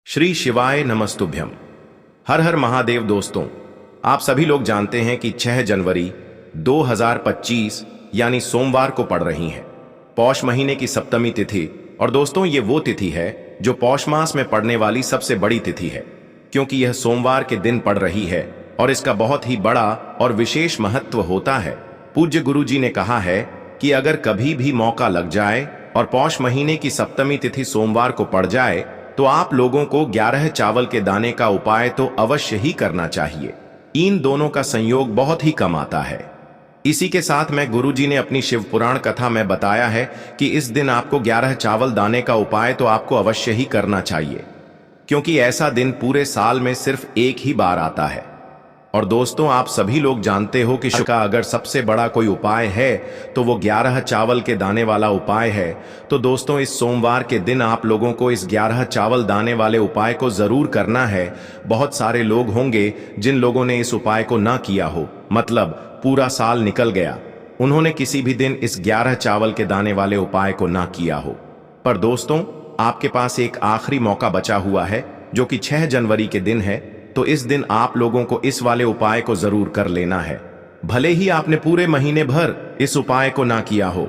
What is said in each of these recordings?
श्री शिवाय नमस्तुभ्यम। हर हर महादेव। दोस्तों, आप सभी लोग जानते हैं कि 6 जनवरी 2025 यानी सोमवार को पड़ रही है पौष महीने की सप्तमी तिथि। और दोस्तों, ये वो तिथि है जो पौष मास में पड़ने वाली सबसे बड़ी तिथि है, क्योंकि यह सोमवार के दिन पड़ रही है और इसका बहुत ही बड़ा और विशेष महत्व होता है। पूज्य गुरु जी ने कहा है कि अगर कभी भी मौका लग जाए और पौष महीने की सप्तमी तिथि सोमवार को पड़ जाए तो आप लोगों को 11 चावल के दाने का उपाय तो अवश्य ही करना चाहिए। इन दोनों का संयोग बहुत ही कम आता है। इसी के साथ में गुरुजी ने अपनी शिव पुराण कथा में बताया है कि इस दिन आपको 11 चावल दाने का उपाय तो आपको अवश्य ही करना चाहिए, क्योंकि ऐसा दिन पूरे साल में सिर्फ एक ही बार आता है। और दोस्तों, आप सभी लोग जानते हो कि शिव का अगर सबसे बड़ा कोई उपाय है तो वो 11 चावल के दाने वाला उपाय है। तो दोस्तों, इस सोमवार के दिन आप लोगों को इस 11 चावल दाने वाले उपाय को जरूर करना है। बहुत सारे लोग होंगे जिन लोगों ने इस उपाय को ना किया हो, मतलब पूरा साल निकल गया, उन्होंने किसी भी दिन इस 11 चावल के दाने वाले उपाय को ना किया हो। पर दोस्तों, आपके पास एक आखिरी मौका बचा हुआ है जो कि 6 जनवरी के दिन है। तो इस दिन आप लोगों को इस वाले उपाय को जरूर कर लेना है। भले ही आपने पूरे महीने भर इस उपाय को ना किया हो,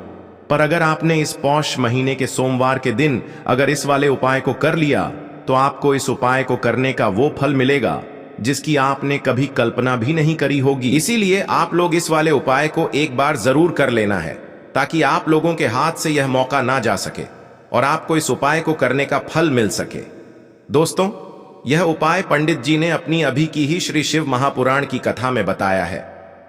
पर अगर आपने इस पौष महीने के सोमवार के दिन अगर इस वाले उपाय को कर लिया तो आपको इस उपाय को करने का वो फल मिलेगा जिसकी आपने कभी कल्पना भी नहीं करी होगी। इसीलिए आप लोग इस वाले उपाय को एक बार जरूर कर लेना है, ताकि आप लोगों के हाथ से यह मौका ना जा सके और आपको इस उपाय को करने का फल मिल सके। दोस्तों, यह उपाय पंडित जी ने अपनी अभी की ही श्री शिव महापुराण की कथा में बताया है।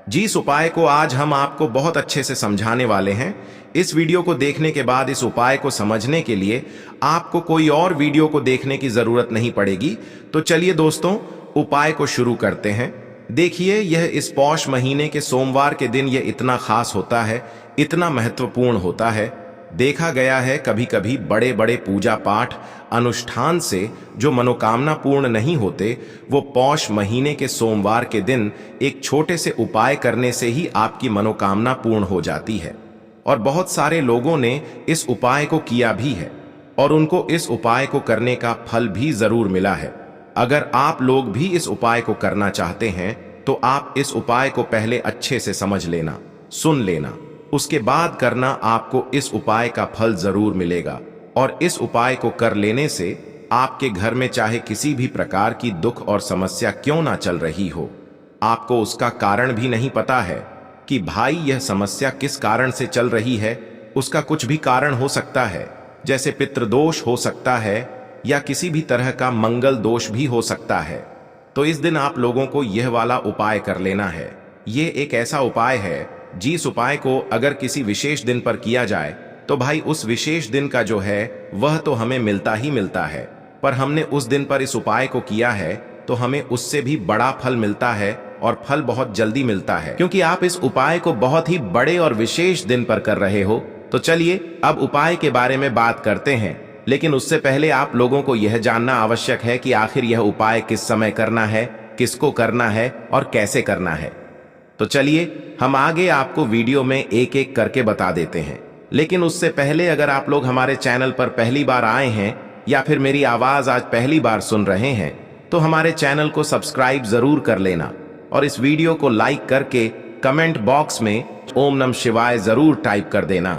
जिस उपाय को आज हम आपको बहुत अच्छे से समझाने वाले हैं। इस वीडियो को देखने के बाद इस उपाय को समझने के लिए आपको कोई और वीडियो को देखने की जरूरत नहीं पड़ेगी। तो चलिए दोस्तों, उपाय को शुरू करते हैं। देखिए, यह इस पौष महीने के सोमवार के दिन यह इतना खास होता है, इतना महत्वपूर्ण होता है। देखा गया है कभी कभी बड़े बड़े पूजा पाठ अनुष्ठान से जो मनोकामना पूर्ण नहीं होते, वो पौष महीने के सोमवार के दिन एक छोटे से उपाय करने से ही आपकी मनोकामना पूर्ण हो जाती है। और बहुत सारे लोगों ने इस उपाय को किया भी है और उनको इस उपाय को करने का फल भी जरूर मिला है। अगर आप लोग भी इस उपाय को करना चाहते हैं तो आप इस उपाय को पहले अच्छे से समझ लेना, सुन लेना, उसके बाद करना। आपको इस उपाय का फल जरूर मिलेगा। और इस उपाय को कर लेने से आपके घर में चाहे किसी भी प्रकार की दुख और समस्या क्यों ना चल रही हो, आपको उसका कारण भी नहीं पता है कि भाई यह समस्या किस कारण से चल रही है। उसका कुछ भी कारण हो सकता है, जैसे पितृदोष हो सकता है या किसी भी तरह का मंगल दोष भी हो सकता है। तो इस दिन आप लोगों को यह वाला उपाय कर लेना है। ये एक ऐसा उपाय है जिस उपाय को अगर किसी विशेष दिन पर किया जाए तो भाई उस विशेष दिन का जो है वह तो हमें मिलता ही मिलता है, पर हमने उस दिन पर इस उपाय को किया है तो हमें उससे भी बड़ा फल मिलता है और फल बहुत जल्दी मिलता है, क्योंकि आप इस उपाय को बहुत ही बड़े और विशेष दिन पर कर रहे हो। तो चलिए अब उपाय के बारे में बात करते हैं, लेकिन उससे पहले आप लोगों को यह जानना आवश्यक है कि आखिर यह उपाय किस समय करना है, किसको करना है और कैसे करना है। तो चलिए हम आगे आपको वीडियो में एक एक करके बता देते हैं। लेकिन उससे पहले अगर आप लोग हमारे चैनल पर पहली बार आए हैं या फिर मेरी आवाज आज पहली बार सुन रहे हैं तो हमारे चैनल को सब्सक्राइब जरूर कर लेना और इस वीडियो को लाइक करके कमेंट बॉक्स में ओम नमः शिवाय जरूर टाइप कर देना।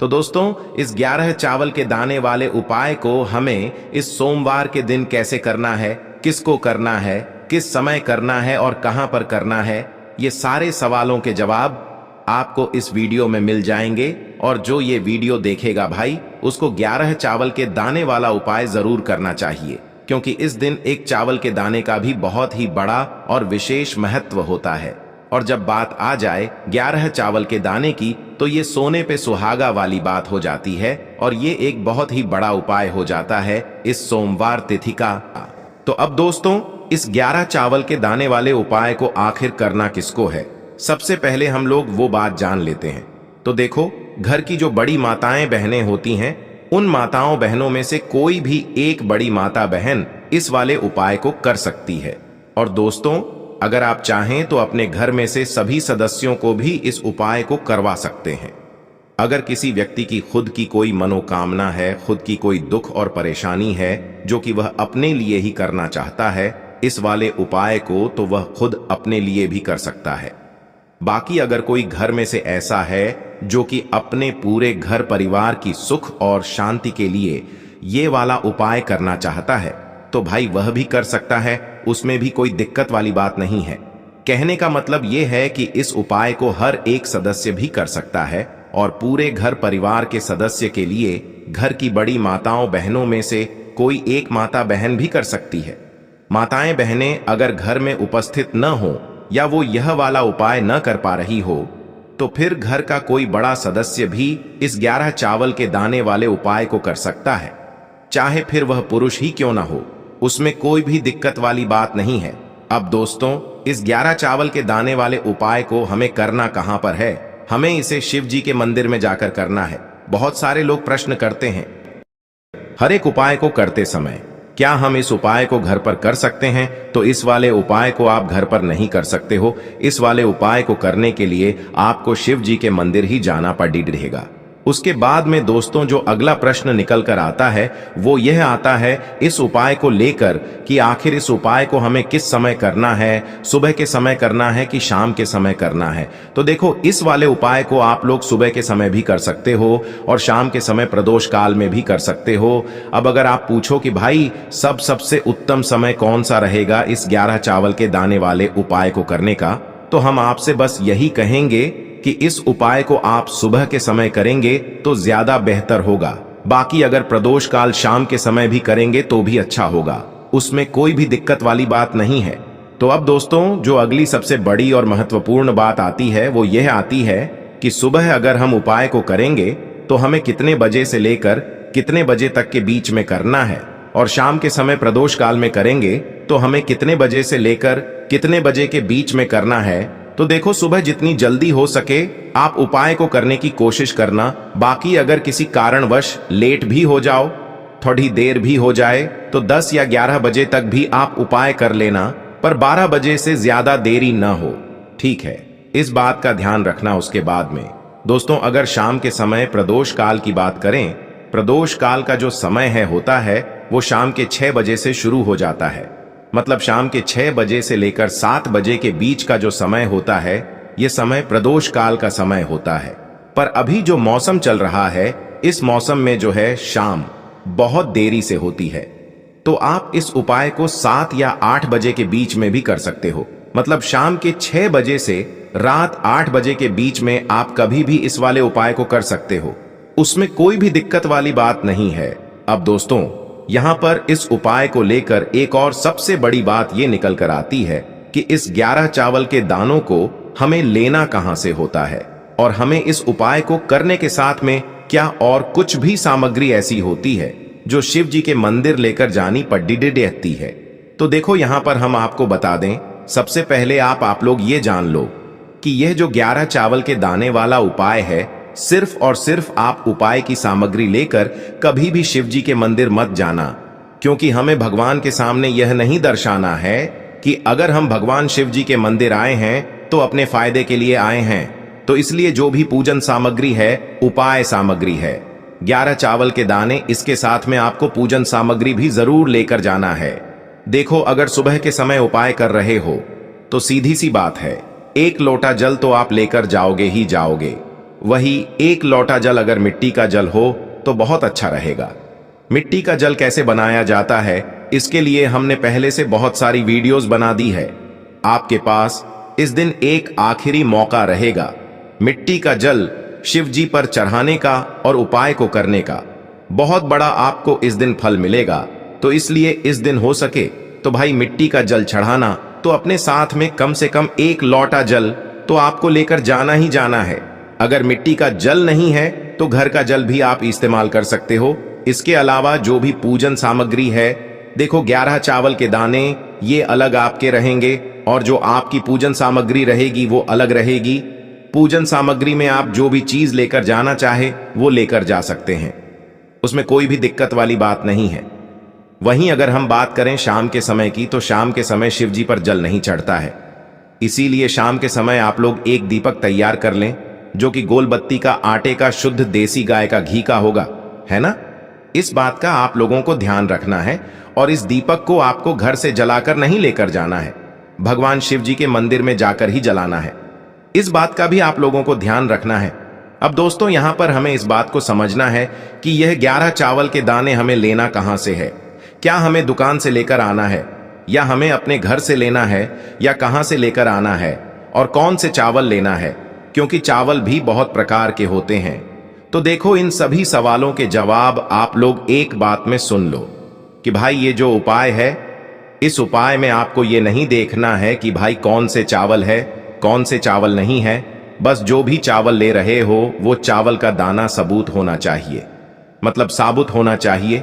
तो दोस्तों, इस 11 चावल के दाने वाले उपाय को हमें इस सोमवार के दिन कैसे करना है, किसको करना है, किस समय करना है और कहां पर करना है, ये सारे सवालों के जवाब आपको इस वीडियो में मिल जाएंगे। और जो ये वीडियो देखेगा भाई, उसको 11 चावल के दाने वाला उपाय जरूर करना चाहिए, क्योंकि इस दिन एक चावल के दाने का भी बहुत ही बड़ा और विशेष महत्व होता है। और जब बात आ जाए 11 चावल के दाने की, तो ये सोने पे सुहागा वाली बात हो जाती है और ये एक बहुत ही बड़ा उपाय हो जाता है इस सोमवार तिथि का। तो अब दोस्तों, इस 11 चावल के दाने वाले उपाय को आखिर करना किसको है, सबसे पहले हम लोग वो बात जान लेते हैं। तो देखो, घर की जो बड़ी माताएं बहनें होती हैं, उन माताओं बहनों में से कोई भी एक बड़ी माता बहन इस वाले उपाय को कर सकती है। और दोस्तों, अगर आप चाहें तो अपने घर में से सभी सदस्यों को भी इस उपाय को करवा सकते हैं। अगर किसी व्यक्ति की खुद की कोई मनोकामना है, खुद की कोई दुख और परेशानी है जो कि वह अपने लिए ही करना चाहता है इस वाले उपाय को, तो वह खुद अपने लिए भी कर सकता है। बाकी अगर कोई घर में से ऐसा है जो कि अपने पूरे घर परिवार की सुख और शांति के लिए ये वाला उपाय करना चाहता है तो भाई वह भी कर सकता है, उसमें भी कोई दिक्कत वाली बात नहीं है। कहने का मतलब ये है कि इस उपाय को हर एक सदस्य भी कर सकता है और पूरे घर परिवार के सदस्य के लिए घर की बड़ी माताओं बहनों में से कोई एक माता बहन भी कर सकती है। माताएं बहनें अगर घर में उपस्थित न हो या वो यह वाला उपाय न कर पा रही हो तो फिर घर का कोई बड़ा सदस्य भी इस 11 चावल के दाने वाले उपाय को कर सकता है, चाहे फिर वह पुरुष ही क्यों ना हो, उसमें कोई भी दिक्कत वाली बात नहीं है। अब दोस्तों, इस 11 चावल के दाने वाले उपाय को हमें करना कहां पर है? हमें इसे शिव जी के मंदिर में जाकर करना है। बहुत सारे लोग प्रश्न करते हैं हर एक उपाय को करते समय क्या हम इस उपाय को घर पर कर सकते हैं? तो इस वाले उपाय को आप घर पर नहीं कर सकते हो। इस वाले उपाय को करने के लिए आपको शिव जी के मंदिर ही जाना पड़ेगा। उसके बाद में दोस्तों जो अगला प्रश्न निकल कर आता है वो यह आता है इस उपाय को लेकर कि आखिर इस उपाय को हमें किस समय करना है, सुबह के समय करना है कि शाम के समय करना है? तो देखो, इस वाले उपाय को आप लोग सुबह के समय भी कर सकते हो और शाम के समय प्रदोष काल में भी कर सकते हो। अब अगर आप पूछो कि भाई सबसे उत्तम समय कौन सा रहेगा इस 11 चावल के दाने वाले उपाय को करने का, तो हम आपसे बस यही कहेंगे कि इस उपाय को आप सुबह के समय करेंगे तो ज्यादा बेहतर होगा। बाकी अगर प्रदोष काल शाम के समय भी करेंगे तो भी अच्छा होगा, उसमें कोई भी दिक्कत वाली बात नहीं है। तो अब दोस्तों जो अगली सबसे बड़ी और महत्वपूर्ण बात आती है वो यह आती है कि सुबह अगर हम उपाय को करेंगे तो हमें कितने बजे से लेकर कितने बजे तक के बीच में करना है, और शाम के समय प्रदोष काल में करेंगे तो हमें कितने बजे से लेकर कितने बजे के बीच में करना है। तो देखो, सुबह जितनी जल्दी हो सके आप उपाय को करने की कोशिश करना। बाकी अगर किसी कारणवश लेट भी हो जाओ, थोड़ी देर भी हो जाए, तो 10 या 11 बजे तक भी आप उपाय कर लेना, पर 12 बजे से ज्यादा देरी न हो, ठीक है? इस बात का ध्यान रखना। उसके बाद में दोस्तों अगर शाम के समय प्रदोष काल की बात करें, प्रदोष काल का जो समय होता है वो शाम के 6 बजे से शुरू हो जाता है। मतलब शाम के 6 बजे से लेकर 7 बजे के बीच का जो समय होता है ये समय प्रदोष काल का समय होता है। पर अभी जो मौसम चल रहा है इस मौसम में जो है शाम बहुत देरी से होती है, तो आप इस उपाय को 7 या 8 बजे के बीच में भी कर सकते हो। मतलब शाम के 6 बजे से रात 8 बजे के बीच में आप कभी भी इस वाले उपाय को कर सकते हो, उसमें कोई भी दिक्कत वाली बात नहीं है। अब दोस्तों यहां पर इस उपाय को लेकर एक और सबसे बड़ी बात यह निकल कर आती है कि इस 11 चावल के दानों को हमें लेना कहां से होता है, और हमें इस उपाय को करने के साथ में क्या और कुछ भी सामग्री ऐसी होती है जो शिव जी के मंदिर लेकर जानी पड़ती है। तो देखो यहां पर हम आपको बता दें, सबसे पहले आप लोग ये जान लो कि यह जो 11 चावल के दाने वाला उपाय है, सिर्फ और सिर्फ आप उपाय की सामग्री लेकर कभी भी शिव जी के मंदिर मत जाना, क्योंकि हमें भगवान के सामने यह नहीं दर्शाना है कि अगर हम भगवान शिव जी के मंदिर आए हैं तो अपने फायदे के लिए आए हैं। तो इसलिए जो भी पूजन सामग्री है उपाय सामग्री है, 11 चावल के दाने, इसके साथ में आपको पूजन सामग्री भी जरूर लेकर जाना है। देखो अगर सुबह के समय उपाय कर रहे हो तो सीधी सी बात है, 1 लोटा जल तो आप लेकर जाओगे ही जाओगे। वही 1 लोटा जल अगर मिट्टी का जल हो तो बहुत अच्छा रहेगा। मिट्टी का जल कैसे बनाया जाता है इसके लिए हमने पहले से बहुत सारी वीडियोस बना दी है। आपके पास इस दिन एक आखिरी मौका रहेगा मिट्टी का जल शिव जी पर चढ़ाने का और उपाय को करने का। बहुत बड़ा आपको इस दिन फल मिलेगा। तो इसलिए इस दिन हो सके तो भाई मिट्टी का जल चढ़ाना, तो अपने साथ में कम से कम 1 लोटा जल तो आपको लेकर जाना ही जाना है। अगर मिट्टी का जल नहीं है तो घर का जल भी आप इस्तेमाल कर सकते हो। इसके अलावा जो भी पूजन सामग्री है, देखो 11 चावल के दाने ये अलग आपके रहेंगे और जो आपकी पूजन सामग्री रहेगी वो अलग रहेगी। पूजन सामग्री में आप जो भी चीज लेकर जाना चाहे वो लेकर जा सकते हैं, उसमें कोई भी दिक्कत वाली बात नहीं है। वहीं अगर हम बात करें शाम के समय की, तो शाम के समय शिव जी पर जल नहीं चढ़ता है, इसीलिए शाम के समय आप लोग एक दीपक तैयार कर लें। जो कि गोलबत्ती का आटे का शुद्ध देसी गाय का घी का होगा, है ना? इस बात का आप लोगों को ध्यान रखना है और इस दीपक को आपको घर से जलाकर नहीं लेकर जाना है, भगवान शिव जी के मंदिर में जाकर ही जलाना है। इस बात का भी आप लोगों को ध्यान रखना है। अब दोस्तों, यहां पर हमें इस बात को समझना है कि यह 11 चावल के दाने हमें लेना कहां से है। क्या हमें दुकान से लेकर आना है, या हमें अपने घर से लेना है, या कहां से लेकर आना है, और कौन से चावल लेना है, क्योंकि चावल भी बहुत प्रकार के होते हैं। तो देखो, इन सभी सवालों के जवाब आप लोग एक बात में सुन लो कि भाई ये जो उपाय है, इस उपाय में आपको ये नहीं देखना है कि भाई कौन से चावल है, कौन से चावल नहीं है। बस जो भी चावल ले रहे हो वो चावल का दाना सबूत होना चाहिए, मतलब साबुत होना चाहिए,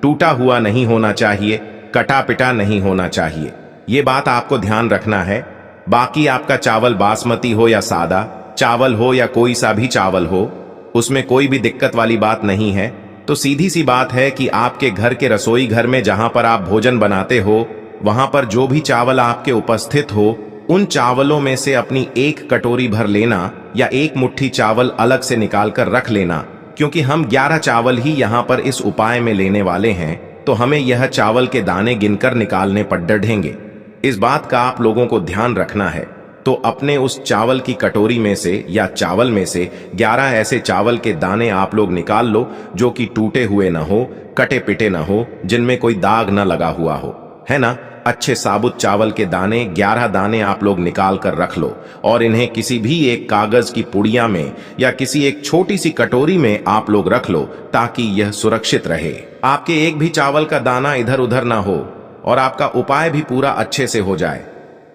टूटा हुआ नहीं होना चाहिए, कटा पिटा नहीं होना चाहिए। ये बात आपको ध्यान रखना है। बाकी आपका चावल बासमती हो या सादा चावल हो या कोई सा भी चावल हो, उसमें कोई भी दिक्कत वाली बात नहीं है। तो सीधी सी बात है कि आपके घर के रसोई घर में जहां पर आप भोजन बनाते हो, वहां पर जो भी चावल आपके उपस्थित हो, उन चावलों में से अपनी एक कटोरी भर लेना या एक मुट्ठी चावल अलग से निकाल कर रख लेना, क्योंकि हम 11 चावल ही यहाँ पर इस उपाय में लेने वाले हैं। तो हमें यह चावल के दाने गिनकर निकालने पर डढ़ेंगे। इस बात का आप लोगों को ध्यान रखना है। तो अपने उस चावल की कटोरी में से या चावल में से 11 ऐसे चावल के दाने आप लोग निकाल लो जो कि टूटे हुए ना हो, कटे पिटे ना हो, जिनमें कोई दाग ना लगा हुआ हो, है ना? अच्छे साबुत चावल के दाने 11 दाने आप लोग निकाल कर रख लो और इन्हें किसी भी एक कागज की पुड़िया में या किसी एक छोटी सी कटोरी में आप लोग रख लो, ताकि यह सुरक्षित रहे। आपके एक भी चावल का दाना इधर उधर ना हो और आपका उपाय भी पूरा अच्छे से हो जाए।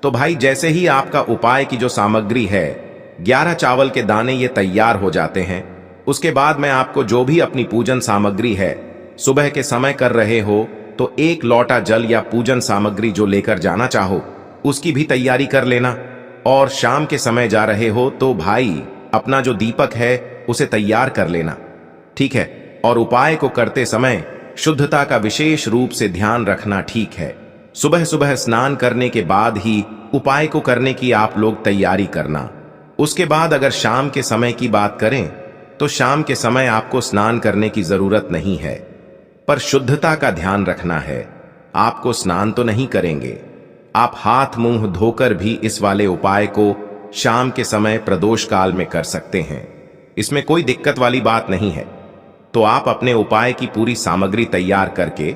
तो भाई, जैसे ही आपका उपाय की जो सामग्री है, 11 चावल के दाने ये तैयार हो जाते हैं, उसके बाद मैं आपको जो भी अपनी पूजन सामग्री है, सुबह के समय कर रहे हो तो 1 लोटा जल या पूजन सामग्री जो लेकर जाना चाहो उसकी भी तैयारी कर लेना। और शाम के समय जा रहे हो तो भाई अपना जो दीपक है उसे तैयार कर लेना, ठीक है? और उपाय को करते समय शुद्धता का विशेष रूप से ध्यान रखना, ठीक है? सुबह सुबह स्नान करने के बाद ही उपाय को करने की आप लोग तैयारी करना। उसके बाद अगर शाम के समय की बात करें तो शाम के समय आपको स्नान करने की जरूरत नहीं है, पर शुद्धता का ध्यान रखना है। आपको स्नान तो नहीं करेंगे, आप हाथ मुंह धोकर भी इस वाले उपाय को शाम के समय प्रदोष काल में कर सकते हैं। इसमें कोई दिक्कत वाली बात नहीं है। तो आप अपने उपाय की पूरी सामग्री तैयार करके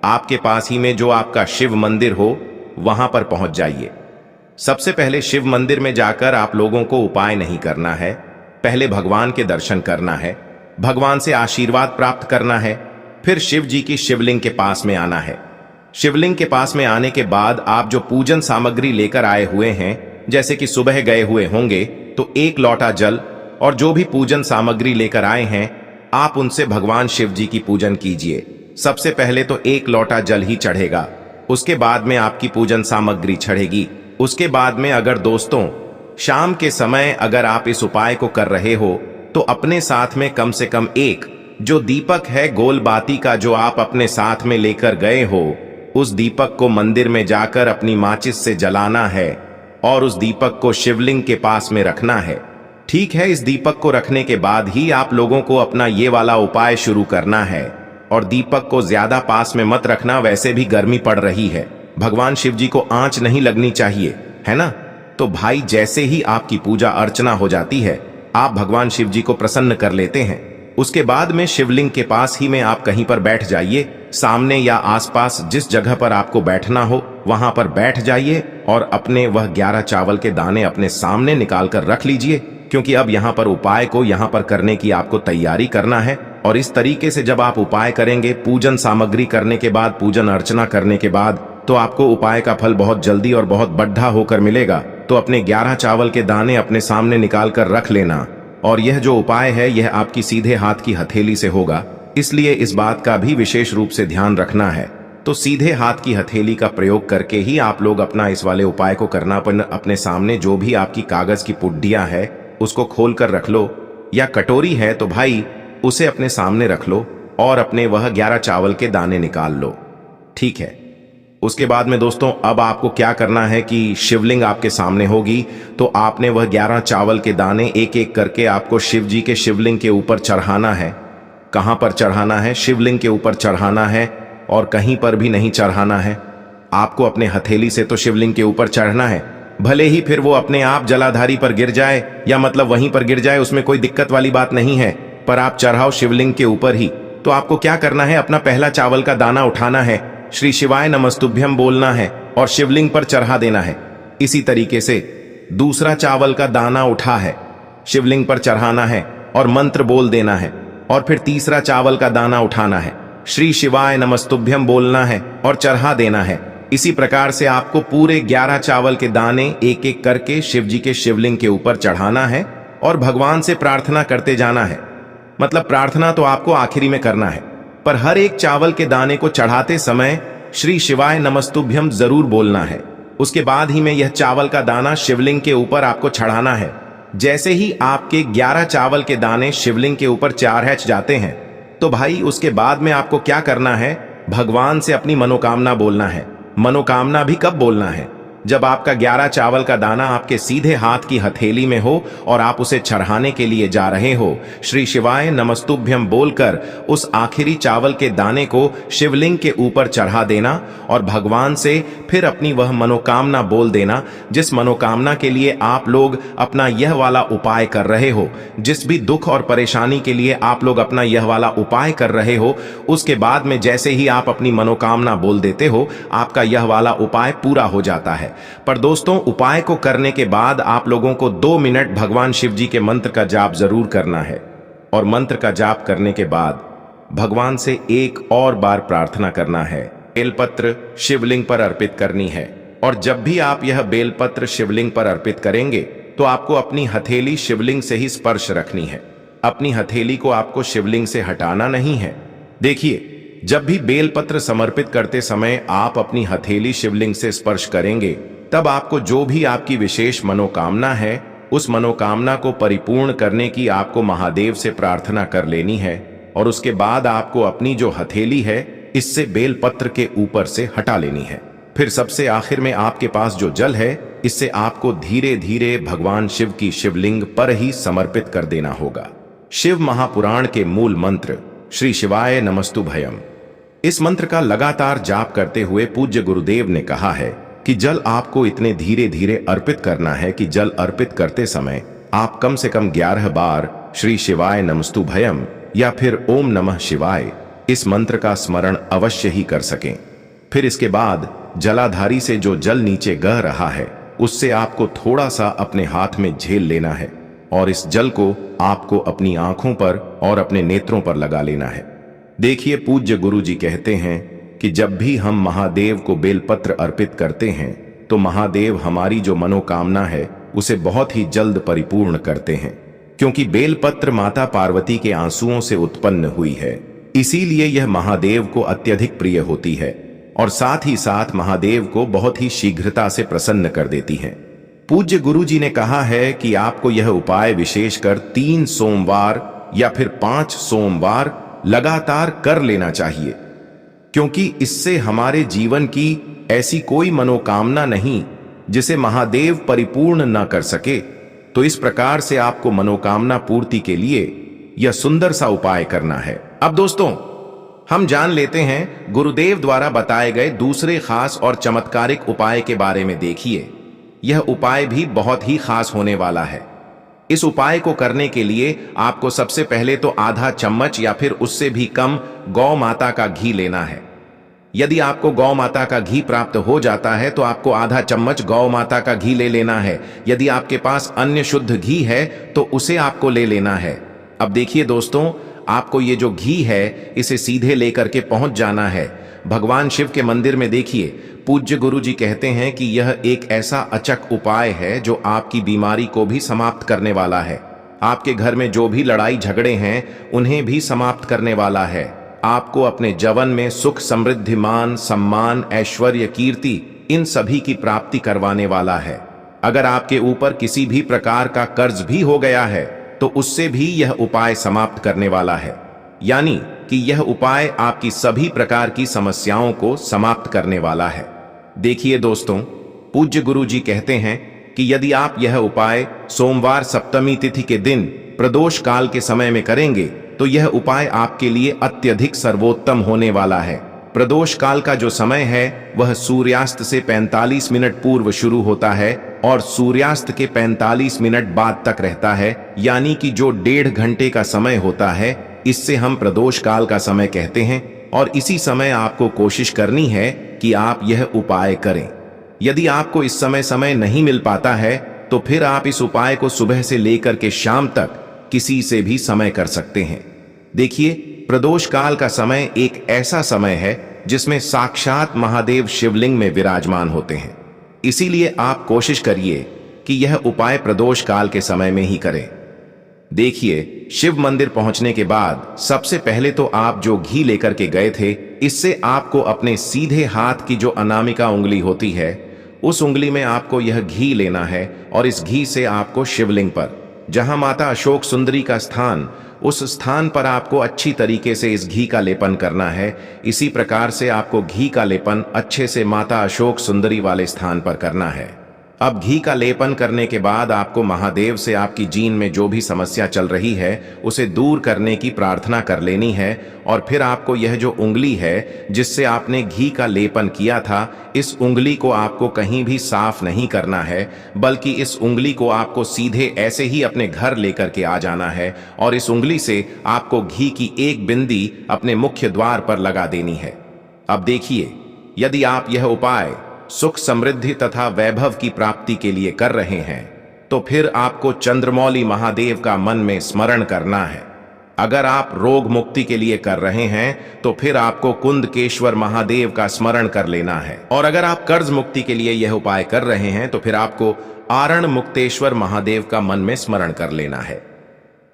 आपके पास ही में जो आपका शिव मंदिर हो वहां पर पहुंच जाइए। सबसे पहले शिव मंदिर में जाकर आप लोगों को उपाय नहीं करना है, पहले भगवान के दर्शन करना है, भगवान से आशीर्वाद प्राप्त करना है, फिर शिव जी की शिवलिंग के पास में आना है। शिवलिंग के पास में आने के बाद आप जो पूजन सामग्री लेकर आए हुए हैं, जैसे कि सुबह गए हुए होंगे तो 1 लोटा जल और जो भी पूजन सामग्री लेकर आए हैं, आप उनसे भगवान शिव जी की पूजन कीजिए। सबसे पहले तो 1 लोटा जल ही चढ़ेगा, उसके बाद में आपकी पूजन सामग्री चढ़ेगी। उसके बाद में अगर दोस्तों शाम के समय अगर आप इस उपाय को कर रहे हो तो अपने साथ में कम से कम एक जो दीपक है गोल बाती का जो आप अपने साथ में लेकर गए हो, उस दीपक को मंदिर में जाकर अपनी माचिस से जलाना है और उस दीपक को शिवलिंग के पास में रखना है, ठीक है? इस दीपक को रखने के बाद ही आप लोगों को अपना ये वाला उपाय शुरू करना है। और दीपक को ज्यादा पास में मत रखना, वैसे भी गर्मी पड़ रही है, भगवान शिव जी को आंच नहीं लगनी चाहिए, है ना? तो भाई, जैसे ही आपकी पूजा अर्चना हो जाती है, आप भगवान शिव जी को प्रसन्न कर लेते हैं। उसके बाद में शिवलिंग के पास ही में आप कहीं पर बैठ जाइए, सामने या आसपास जिस जगह पर आपको बैठना हो वहां पर बैठ जाइए और अपने वह 11 चावल के दाने अपने सामने निकाल कर रख लीजिए, क्योंकि अब यहाँ पर उपाय को यहाँ पर करने की आपको तैयारी करना है। और इस तरीके से जब आप उपाय करेंगे, पूजन सामग्री करने के बाद, पूजन अर्चना करने के बाद, तो आपको उपाय का फल बहुत जल्दी और बहुत बढ़ा होकर मिलेगा। तो अपने 11 चावल के दाने अपने सामने निकाल कर रख लेना। और यह जो उपाय है यह आपकी सीधे हाथ की हथेली से होगा, इसलिए इस बात का भी विशेष रूप से ध्यान रखना है। तो सीधे हाथ की हथेली का प्रयोग करके ही आप लोग अपना इस वाले उपाय को करना। अपने सामने जो भी आपकी कागज की पुड्डियां है उसको खोल कर रख लो, या कटोरी है तो भाई उसे अपने सामने रख लो और अपने वह 11 चावल के दाने निकाल लो, ठीक है? उसके बाद में दोस्तों अब आपको क्या करना है कि शिवलिंग आपके सामने होगी, तो आपने वह 11 चावल के दाने एक एक करके आपको शिव जी के शिवलिंग के ऊपर चढ़ाना है। कहां पर चढ़ाना है? शिवलिंग के ऊपर चढ़ाना है और कहीं पर भी नहीं चढ़ाना है। आपको अपने हथेली से तो शिवलिंग के ऊपर चढ़ना है, भले ही फिर वो अपने आप जलाधारी पर गिर जाए या मतलब वहीं पर गिर जाए, उसमें कोई दिक्कत वाली बात नहीं है, पर आप चढ़ाओ शिवलिंग के ऊपर ही। तो आपको क्या करना है, अपना पहला चावल का दाना उठाना है, श्री शिवाय नमस्तुभ्यम बोलना है और शिवलिंग पर चढ़ा देना है। इसी तरीके से दूसरा चावल का दाना उठा है, शिवलिंग पर चढ़ाना है और मंत्र बोल देना है। और फिर तीसरा चावल का दाना उठाना है, श्री शिवाय नमस्तुभ्यम बोलना है और चढ़ा देना है। इसी प्रकार से आपको पूरे 11 चावल के दाने एक एक करके शिव जी के शिवलिंग के ऊपर चढ़ाना है और भगवान से प्रार्थना करते जाना है। मतलब प्रार्थना तो आपको आखिरी में करना है, पर हर एक चावल के दाने को चढ़ाते समय श्री शिवाय नमस्तुभ्यम जरूर बोलना है। उसके बाद ही में यह चावल का दाना शिवलिंग के ऊपर आपको चढ़ाना है। जैसे ही आपके 11 चावल के दाने शिवलिंग के ऊपर चारहच जाते हैं, तो भाई उसके बाद में आपको क्या करना है, भगवान से अपनी मनोकामना बोलना है। मनोकामना भी कब बोलना है? जब आपका 11 चावल का दाना आपके सीधे हाथ की हथेली में हो और आप उसे चढ़ाने के लिए जा रहे हो। श्री शिवाय नमस्तुभ्यम बोलकर उस आखिरी चावल के दाने को शिवलिंग के ऊपर चढ़ा देना और भगवान से फिर अपनी वह मनोकामना बोल देना, जिस मनोकामना के लिए आप लोग अपना यह वाला उपाय कर रहे हो, जिस भी दुख और परेशानी के लिए आप लोग अपना यह वाला उपाय कर रहे हो। उसके बाद में जैसे ही आप अपनी मनोकामना बोल देते हो, आपका यह वाला उपाय पूरा हो जाता है। पर दोस्तों, उपाय को करने के बाद आप लोगों को 2 मिनट भगवान शिव जी के मंत्र का जाप जरूर करना है और मंत्र का जाप करने के बाद भगवान से एक और बार प्रार्थना करना है। बेलपत्र शिवलिंग पर अर्पित करनी है और जब भी आप यह बेलपत्र शिवलिंग पर अर्पित करेंगे तो आपको अपनी हथेली शिवलिंग से ही स्पर्श रखनी है। अपनी हथेली को आपको शिवलिंग से हटाना नहीं है। देखिए, जब भी बेलपत्र समर्पित करते समय आप अपनी हथेली शिवलिंग से स्पर्श करेंगे, तब आपको जो भी आपकी विशेष मनोकामना है, उस मनोकामना को परिपूर्ण करने की आपको महादेव से प्रार्थना कर लेनी है और उसके बाद आपको अपनी जो हथेली है, इससे बेलपत्र के ऊपर से हटा लेनी है। फिर सबसे आखिर में आपके पास जो जल है, इससे आपको धीरे धीरे भगवान शिव की शिवलिंग पर ही समर्पित कर देना होगा। शिव महापुराण के मूल मंत्र श्री शिवाय नमस्तुभयम, इस मंत्र का लगातार जाप करते हुए पूज्य गुरुदेव ने कहा है कि जल आपको इतने धीरे धीरे अर्पित करना है कि जल अर्पित करते समय आप कम से कम 11 बार श्री शिवाय नमस्तुभयम या फिर ओम नमः शिवाय इस मंत्र का स्मरण अवश्य ही कर सकें। फिर इसके बाद जलाधारी से जो जल नीचे बह रहा है, उससे आपको थोड़ा सा अपने हाथ में झेल लेना है और इस जल को आपको अपनी आंखों पर और अपने नेत्रों पर लगा लेना है। देखिए, पूज्य गुरु जी कहते हैं कि जब भी हम महादेव को बेलपत्र अर्पित करते हैं, तो महादेव हमारी जो मनोकामना है उसे बहुत ही जल्द परिपूर्ण करते हैं। क्योंकि बेलपत्र माता पार्वती के आंसुओं से उत्पन्न हुई है, इसीलिए यह महादेव को अत्यधिक प्रिय होती है और साथ ही साथ महादेव को बहुत ही शीघ्रता से प्रसन्न कर देती है। पूज्य गुरु जी ने कहा है कि आपको यह उपाय विशेषकर 3 सोमवार या फिर 5 सोमवार लगातार कर लेना चाहिए, क्योंकि इससे हमारे जीवन की ऐसी कोई मनोकामना नहीं जिसे महादेव परिपूर्ण न कर सके। तो इस प्रकार से आपको मनोकामना पूर्ति के लिए यह सुंदर सा उपाय करना है। अब दोस्तों, हम जान लेते हैं गुरुदेव द्वारा बताए गए दूसरे खास और चमत्कारिक उपाय के बारे में। देखिए, यह उपाय भी बहुत ही खास होने वाला है। इस उपाय को करने के लिए आपको सबसे पहले तो आधा चम्मच या फिर उससे भी कम गौ माता का घी लेना है। यदि आपको गौ माता का घी प्राप्त हो जाता है तो आपको आधा चम्मच गौ माता का घी ले लेना है। यदि आपके पास अन्य शुद्ध घी है तो उसे आपको ले लेना है। अब देखिए दोस्तों, आपको ये जो घी है इसे सीधे लेकर के पहुंच जाना है भगवान शिव के मंदिर में। देखिए, पूज्य गुरु जी कहते हैं कि यह एक ऐसा अचक उपाय है जो आपकी बीमारी को भी समाप्त करने वाला है। आपके घर में जो भी लड़ाई झगड़े हैं उन्हें भी समाप्त करने वाला है। आपको अपने जीवन में सुख, समृद्धि, मान, सम्मान, ऐश्वर्य, कीर्ति, इन सभी की प्राप्ति करवाने वाला है। अगर आपके ऊपर किसी भी प्रकार का कर्ज भी हो गया है तो उससे भी यह उपाय समाप्त करने वाला है। यानी कि यह उपाय आपकी सभी प्रकार की समस्याओं को समाप्त करने वाला है। देखिए दोस्तों, पूज्य गुरु जी कहते हैं कि यदि आप यह उपाय सोमवार सप्तमी तिथि के दिन प्रदोष काल के समय में करेंगे तो यह उपाय आपके लिए अत्यधिक सर्वोत्तम होने वाला है। प्रदोष काल का जो समय है वह सूर्यास्त से 45 मिनट पूर्व शुरू होता है और सूर्यास्त के 45 मिनट बाद तक रहता है, यानी कि जो 1.5 घंटे का समय होता है, इससे हम प्रदोष काल का समय कहते हैं। और इसी समय आपको कोशिश करनी है कि आप यह उपाय करें। यदि आपको इस समय नहीं मिल पाता है तो फिर आप इस उपाय को सुबह से लेकर के शाम तक किसी से भी समय कर सकते हैं। देखिए, प्रदोष काल का समय एक ऐसा समय है जिसमें साक्षात महादेव शिवलिंग में विराजमान होते हैं। इसीलिए आप कोशिश करिए कि यह उपाय प्रदोष काल के समय में ही करें। देखिए, शिव मंदिर पहुंचने के बाद सबसे पहले तो आप जो घी लेकर के गए थे, इससे आपको अपने सीधे हाथ की जो अनामिका उंगली होती है, उस उंगली में आपको यह घी लेना है और इस घी से आपको शिवलिंग पर, जहां माता अशोक सुंदरी का स्थान, उस स्थान पर आपको अच्छी तरीके से इस घी का लेपन करना है। इसी प्रकार से आपको घी का लेपन अच्छे से माता अशोक सुंदरी वाले स्थान पर करना है। अब घी का लेपन करने के बाद आपको महादेव से आपकी जीन में जो भी समस्या चल रही है उसे दूर करने की प्रार्थना कर लेनी है। और फिर आपको यह जो उंगली है जिससे आपने घी का लेपन किया था, इस उंगली को आपको कहीं भी साफ नहीं करना है, बल्कि इस उंगली को आपको सीधे ऐसे ही अपने घर लेकर के आ जाना है और इस उंगली से आपको घी की एक बिंदी अपने मुख्य द्वार पर लगा देनी है। अब देखिए, यदि आप यह उपाय सुख समृद्धि तथा वैभव की प्राप्ति के लिए कर रहे हैं तो फिर आपको चंद्रमौली महादेव का मन में स्मरण करना है। अगर आप रोग मुक्ति के लिए कर रहे हैं तो फिर आपको कुंदकेश्वर महादेव का स्मरण कर लेना है। और अगर आप कर्ज मुक्ति के लिए यह उपाय कर रहे हैं तो फिर आपको आरण मुक्तेश्वर महादेव का मन में स्मरण कर लेना है।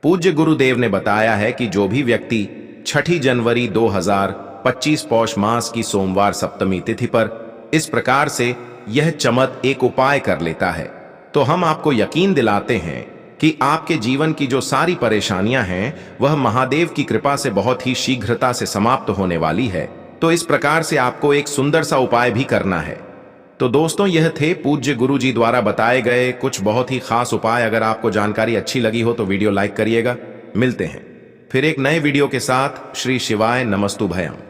पूज्य गुरुदेव ने बताया है कि जो भी व्यक्ति 6 जनवरी 2025 पौष मास की सोमवार सप्तमी तिथि पर इस प्रकार से यह चमत एक उपाय कर लेता है तो हम आपको यकीन दिलाते हैं कि आपके जीवन की जो सारी परेशानियां हैं वह महादेव की कृपा से बहुत ही शीघ्रता से समाप्त होने वाली है। तो इस प्रकार से आपको एक सुंदर सा उपाय भी करना है। तो दोस्तों, यह थे पूज्य गुरु जी द्वारा बताए गए कुछ बहुत ही खास उपाय। अगर आपको जानकारी अच्छी लगी हो तो वीडियो लाइक करिएगा। मिलते हैं फिर एक नए वीडियो के साथ। श्री शिवाय नमस्तुभयम।